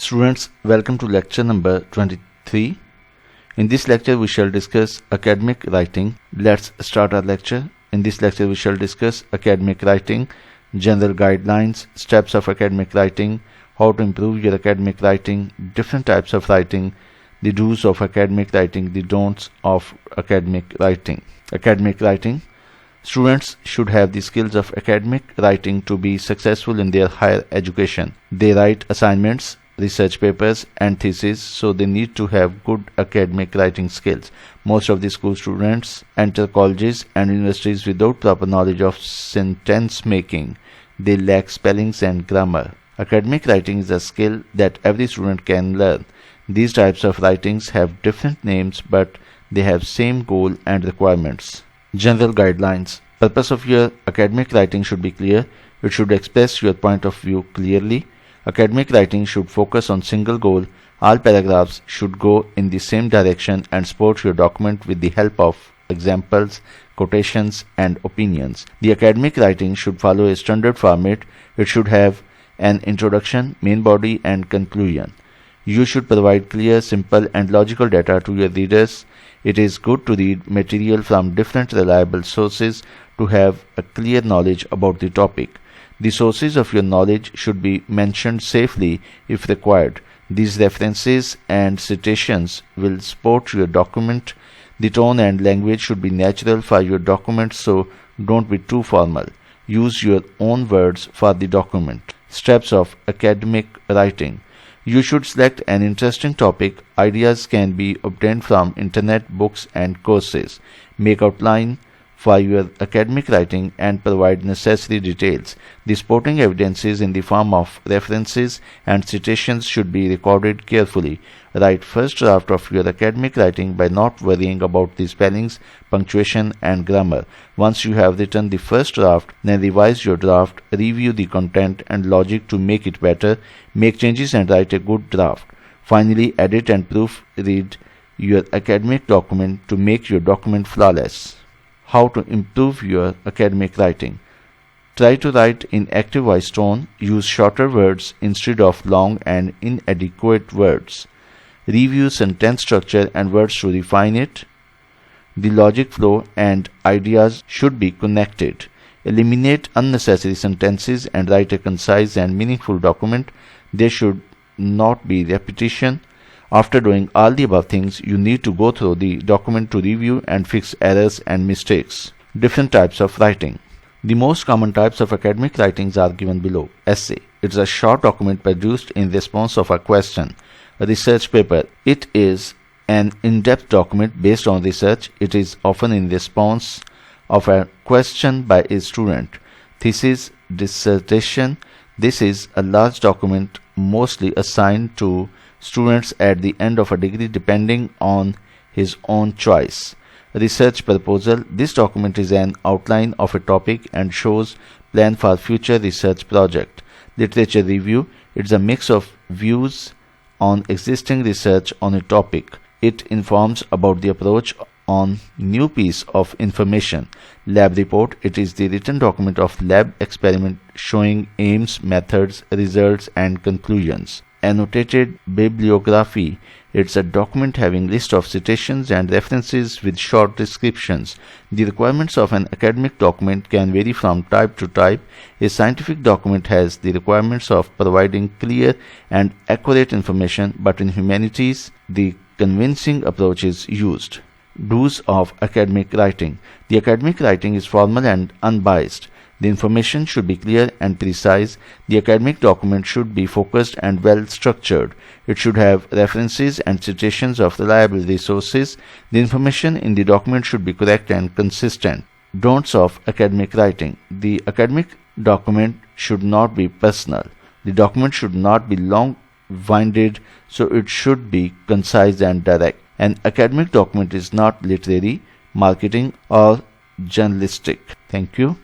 Students, welcome to lecture number 23. In this lecture, we shall discuss academic writing. Let's start our lecture. In this lecture, we shall discuss academic writing, general guidelines, steps of academic writing, how to improve your academic writing, different types of writing, the do's of academic writing, the don'ts of academic writing. Academic writing. Students should have the skills of academic writing to be successful in their higher education. They write assignments, research papers and theses, so they need to have good academic writing skills. Most of the school students enter colleges and universities without proper knowledge of sentence making. They lack spellings and grammar. Academic writing is a skill that every student can learn. These types of writings have different names, but they have same goal and requirements. General guidelines. Purpose of your academic writing should be clear. It should express your point of view clearly. Academic writing should focus on single goal. All paragraphs should go in the same direction and support your document with the help of examples, quotations, and opinions. The academic writing should follow a standard format. It should have an introduction, main body, and conclusion. You should provide clear, simple, and logical data to your readers. It is good to read material from different reliable sources to have a clear knowledge about the topic. The sources of your knowledge should be mentioned safely if required. These references and citations will support your document. The tone and language should be natural for your document, so don't be too formal. Use your own words for the document. Steps of academic writing. You should select an interesting topic. Ideas can be obtained from internet, books, and courses. Make outline for your academic writing and provide necessary details. The supporting evidences in the form of references and citations should be recorded carefully. Write first draft of your academic writing by not worrying about the spellings, punctuation, and grammar. Once you have written the first draft, then revise your draft, review the content and logic to make it better, make changes and write a good draft. Finally, edit and proofread your academic document to make your document flawless. How to improve your academic writing. Try to write in active voice tone. Use shorter words instead of long and inadequate words. Review sentence structure and words to refine it. The logic flow and ideas should be connected. Eliminate unnecessary sentences and write a concise and meaningful document. There should not be repetition. After doing all the above things, you need to go through the document to review and fix errors and mistakes. Different types of writing. The most common types of academic writings are given below. Essay. It's a short document produced in response of a question. A research paper. It is an in-depth document based on research. It is often in response of a question by a student. Thesis, dissertation. This is a large document mostly assigned to students at the end of a degree depending on his own choice. Research proposal. This document is an outline of a topic and shows plan for future research project. Literature review. It's a mix of views on existing research on a topic. It informs about the approach on new piece of information. Lab report. It is the written document of lab experiment showing aims, methods, results, and conclusions. Annotated bibliography. It's a document having list of citations and references with short descriptions. The requirements of an academic document can vary from type to type. A scientific document has the requirements of providing clear and accurate information, but in humanities, the convincing approach is used. Do's of academic writing. The academic writing is formal and unbiased. The information should be clear and precise. The academic document should be focused and well structured. It should have references and citations of reliable resources. The information in the document should be correct and consistent. Don'ts of academic writing. The academic document should not be personal. The document should not be long-winded, so it should be concise and direct. An academic document is not literary, marketing, or journalistic. Thank you.